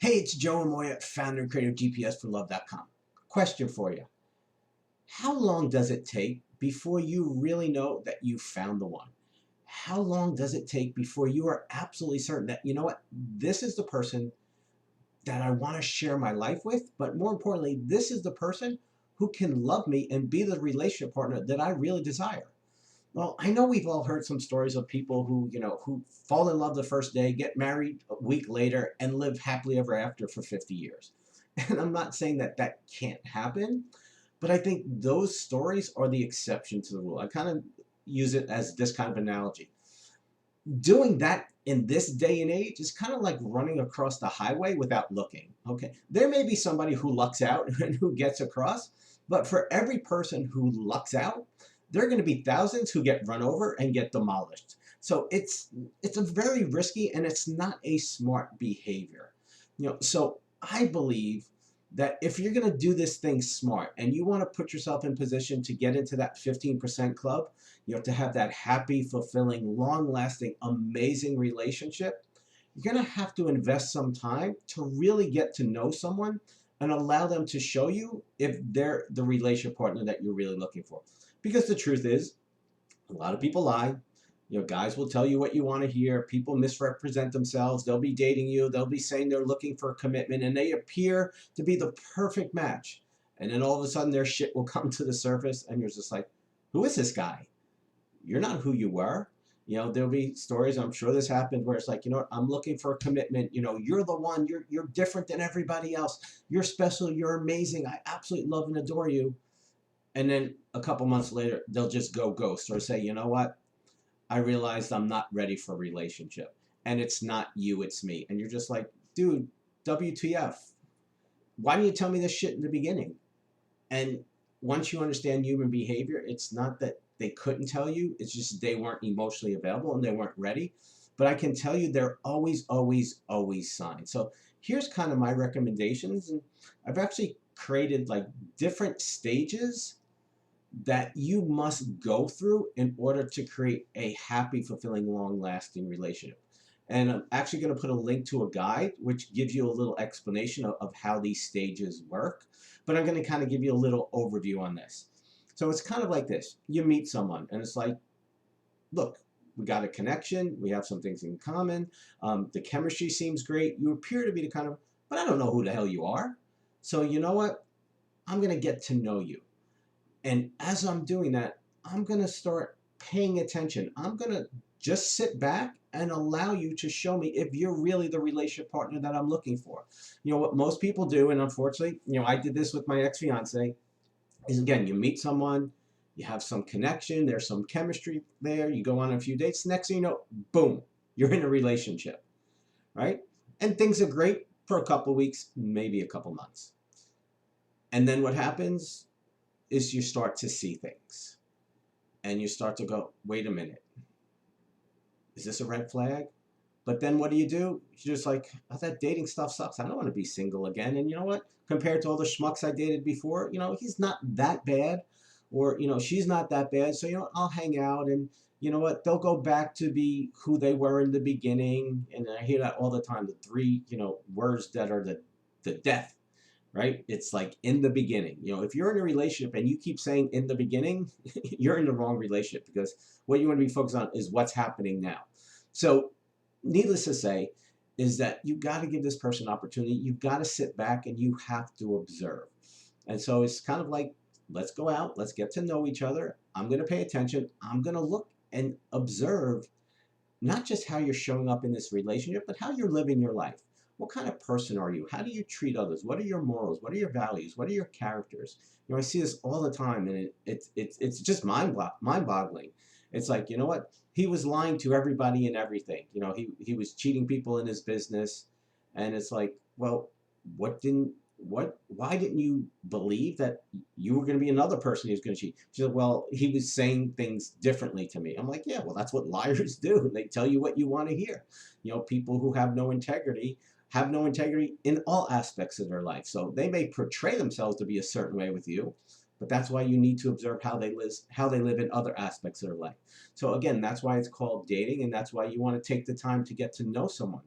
Hey, it's Joe Amoya, founder and creator of GPSforlove.com. Question for you. How long does it take before you really know that you found the one? How long does it take before you are absolutely certain that, you know what, this is the person that I want to share my life with, but more importantly, this is the person who can love me and be the relationship partner that I really desire? Well, I know we've all heard some stories of people who fall in love the first day, get married a week later, and live happily ever after for 50 years. And I'm not saying that that can't happen, but I think those stories are the exception to the rule. I kind of use it as this kind of analogy. Doing that in this day and age is kind of like running across the highway without looking. Okay, there may be somebody who lucks out and who gets across, but for every person who lucks out, there are going to be thousands who get run over and get demolished. So it's a very risky, and it's not a smart behavior. So I believe that if you're going to do this thing smart and you want to put yourself in position to get into that 15% club, to have that happy, fulfilling, long-lasting, amazing relationship, you're going to have to invest some time to really get to know someone and allow them to show you if they're the relationship partner that you're really looking for. Because the truth is, a lot of people lie. Guys will tell you what you want to hear. People misrepresent themselves. They'll be dating you. They'll be saying they're looking for a commitment, and they appear to be the perfect match. And then all of a sudden, their shit will come to the surface, and you're just like, who is this guy? You're not who you were. There'll be stories, I'm sure this happened, where it's like, I'm looking for a commitment. You're the one. You're different than everybody else. You're special. You're amazing. I absolutely love and adore you. And then a couple months later, they'll just go ghost or say, you know what? I realized I'm not ready for a relationship. And it's not you, it's me. And you're just like, dude, WTF? Why didn't you tell me this shit in the beginning? And once you understand human behavior, it's not that they couldn't tell you, it's just they weren't emotionally available and they weren't ready. But I can tell you there are always, always, always signs. So here's kind of my recommendations. And I've actually created like different stages that you must go through in order to create a happy, fulfilling, long-lasting relationship. And I'm actually going to put a link to a guide which gives you a little explanation of how these stages work. But I'm going to kind of give you a little overview on this. So it's kind of like this. You meet someone and it's like, look, we got a connection. We have some things in common. The chemistry seems great. You appear to be the kind of, but I don't know who the hell you are. So you know what? I'm going to get to know you. And as I'm doing that, I'm going to start paying attention. I'm going to just sit back and allow you to show me if you're really the relationship partner that I'm looking for. What most people do, and unfortunately, I did this with my ex-fiance, is again, you meet someone, you have some connection, there's some chemistry there, you go on a few dates, next thing you know, boom, you're in a relationship, right? And things are great for a couple weeks, maybe a couple months. And then what happens is you start to see things and you start to go, wait a minute, is this a red flag? But then what do? You're just like, oh, that dating stuff sucks. I don't want to be single again. And you know what? Compared to all the schmucks I dated before, he's not that bad, or, she's not that bad. So, I'll hang out, and you know what? They'll go back to be who they were in the beginning. And I hear that all the time. The three, words that are the death, right? It's like in the beginning. If you're in a relationship and you keep saying in the beginning, you're in the wrong relationship, because what you want to be focused on is what's happening now. So, needless to say, is that you've got to give this person opportunity. You've got to sit back and you have to observe. And so it's kind of like, let's go out, let's get to know each other. I'm going to pay attention. I'm going to look and observe not just how you're showing up in this relationship, but how you're living your life. What kind of person are you? How do you treat others? What are your morals? What are your values? What are your characters? I see this all the time, and it's just mind-boggling. It's like, you know what? He was lying to everybody and everything. He was cheating people in his business, and it's like, well, why didn't you believe that you were going to be another person who's going to cheat? She said, well, he was saying things differently to me. I'm like, yeah, well, that's what liars do. They tell you what you want to hear. People who have no integrity in all aspects of their life. So they may portray themselves to be a certain way with you, but that's why you need to observe how they live in other aspects of their life. So again, that's why it's called dating, and that's why you want to take the time to get to know someone.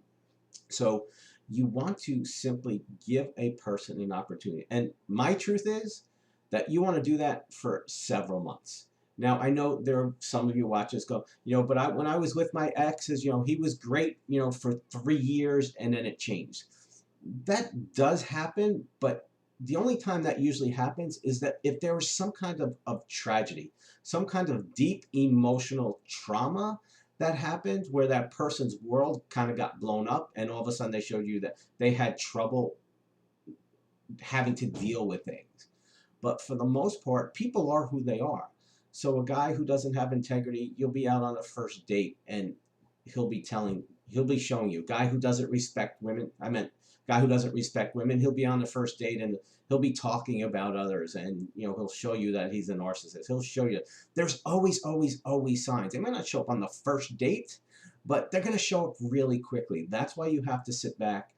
So, You want to simply give a person an opportunity. And my truth is that you want to do that for several months. Now, I know there are some of you watchers go, but when I was with my exes, he was great, for 3 years and then it changed. That does happen, but the only time that usually happens is that if there was some kind of tragedy, some kind of deep emotional trauma that happened where that person's world kind of got blown up and all of a sudden they showed you that they had trouble having to deal with things. But for the most part, people are who they are. So a guy who doesn't have integrity, you'll be out on a first date and he'll be showing you. Guy who doesn't respect women, guy who doesn't respect women, he'll be on the first date and he'll be talking about others, and he'll show you that he's a narcissist. He'll show you. There's always, always, always signs. They might not show up on the first date, but they're going to show up really quickly. That's why you have to sit back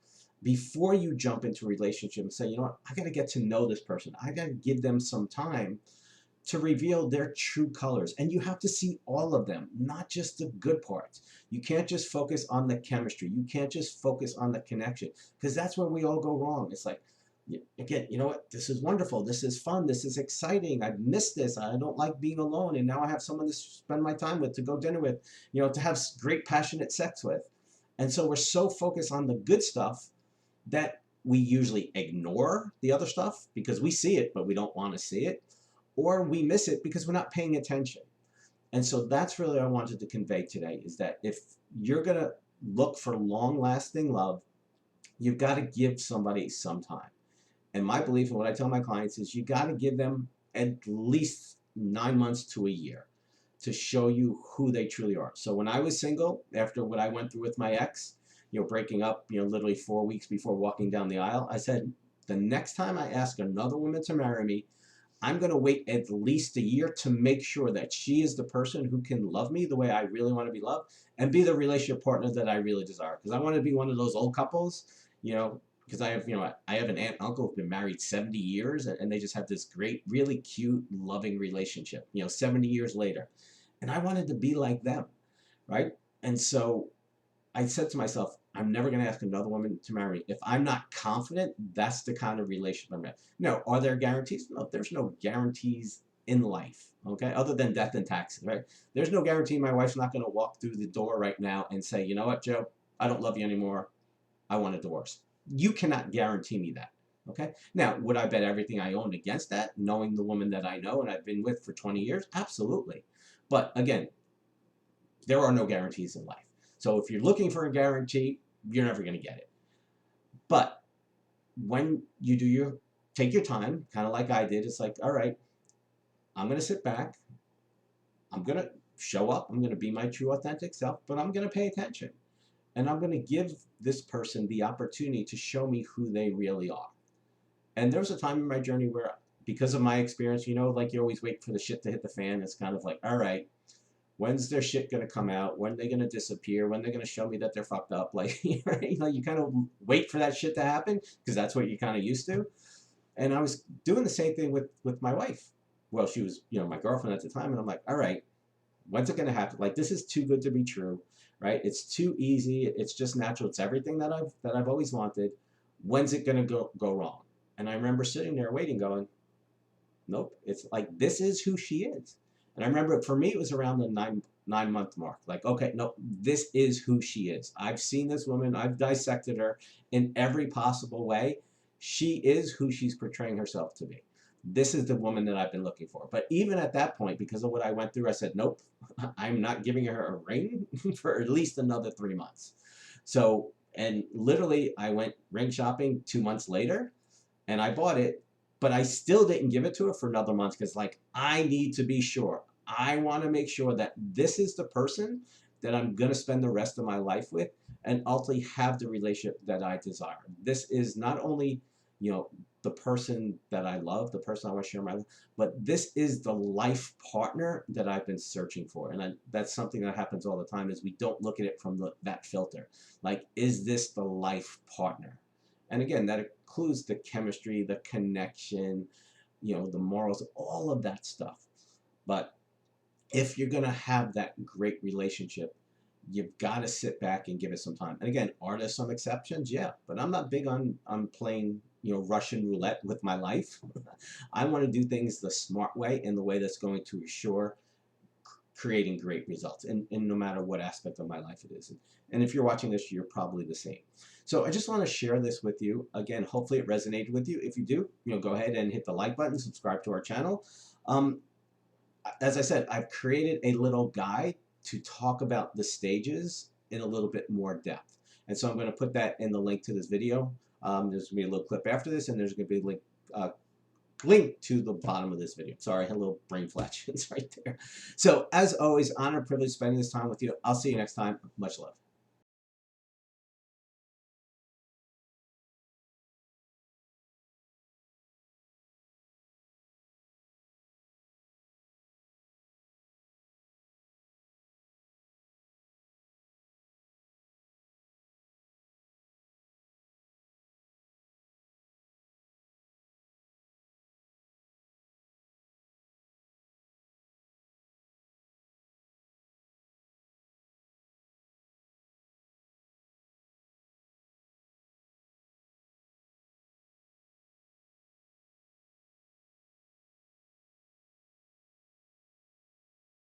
before you jump into a relationship and say, I got to get to know this person. I got to give them some time to reveal their true colors. And you have to see all of them, not just the good parts. You can't just focus on the chemistry. You can't just focus on the connection, because that's where we all go wrong. It's like, again, you know what? This is wonderful. This is fun. This is exciting. I've missed this. I don't like being alone. And now I have someone to spend my time with, to go dinner with, to have great passionate sex with. And so we're so focused on the good stuff that we usually ignore the other stuff because we see it, but we don't want to see it, or we miss it because we're not paying attention. And so that's really what I wanted to convey today, is that if you're going to look for long-lasting love, you've got to give somebody some time. And my belief and what I tell my clients is you got to give them at least 9 months to a year to show you who they truly are. So when I was single, after what I went through with my ex, breaking up, literally 4 weeks before walking down the aisle, I said, the next time I ask another woman to marry me, I'm going to wait at least a year to make sure that she is the person who can love me the way I really want to be loved and be the relationship partner that I really desire. Because I want to be one of those old couples, because I have, I have an aunt and uncle who've been married 70 years and they just have this great, really cute, loving relationship, 70 years later. And I wanted to be like them, right? And so I said to myself, I'm never going to ask another woman to marry me if I'm not confident that's the kind of relationship I'm in. No, are there guarantees? No, there's no guarantees in life, okay, other than death and taxes, right? There's no guarantee my wife's not going to walk through the door right now and say, you know what, Joe, I don't love you anymore. I want a divorce. You cannot guarantee me that, okay? Now, would I bet everything I own against that, knowing the woman that I know and I've been with for 20 years? Absolutely. But again, there are no guarantees in life. So if you're looking for a guarantee, you're never going to get it. But when you take your time, kind of like I did, it's like, all right, I'm going to sit back. I'm going to show up. I'm going to be my true authentic self, but I'm going to pay attention. And I'm going to give this person the opportunity to show me who they really are. And there was a time in my journey where, because of my experience, like you always wait for the shit to hit the fan. It's kind of like, all right, when's their shit going to come out? When are they going to disappear? When are they going to show me that they're fucked up? Like, you kind of wait for that shit to happen because that's what you're kind of used to. And I was doing the same thing with my wife. Well, she was, my girlfriend at the time. And I'm like, all right, when's it going to happen? Like, this is too good to be true, right? It's too easy. It's just natural. It's everything that I've always wanted. When's it going to go wrong? And I remember sitting there waiting going, nope. It's like, this is who she is. And I remember for me, it was around the nine month mark. Like, okay, no, this is who she is. I've seen this woman. I've dissected her in every possible way. She is who she's portraying herself to be. This is the woman that I've been looking for. But even at that point, because of what I went through, I said, nope, I'm not giving her a ring for at least another 3 months. So, and literally I went ring shopping 2 months later and I bought it. But I still didn't give it to her for another month because, like, I need to be sure. I want to make sure that this is the person that I'm going to spend the rest of my life with and ultimately have the relationship that I desire. This is not only, the person that I love, the person I want to share my life, but this is the life partner that I've been searching for. And that's something that happens all the time is we don't look at it from that filter. Like, is this the life partner? And again, that includes the chemistry, the connection, the morals, all of that stuff. But if you're going to have that great relationship, you've got to sit back and give it some time. And again, are there some exceptions? Yeah, but I'm not big on playing, you know, Russian roulette with my life. I want to do things the smart way, in the way that's going to assure creating great results, in no matter what aspect of my life it is. And if you're watching this, you're probably the same. So I just want to share this with you. Again, hopefully it resonated with you. If you do, you know, go ahead and hit the like button, subscribe to our channel. Um, as I said, I've created a little guide to talk about the stages in a little bit more depth. And so I'm going to put that in the link to this video. There's going to be a little clip after this, and there's going to be a link to the bottom of this video. Sorry, I had a little brain flatulence right there. So as always, honor, privilege spending this time with you. I'll see you next time. Much love.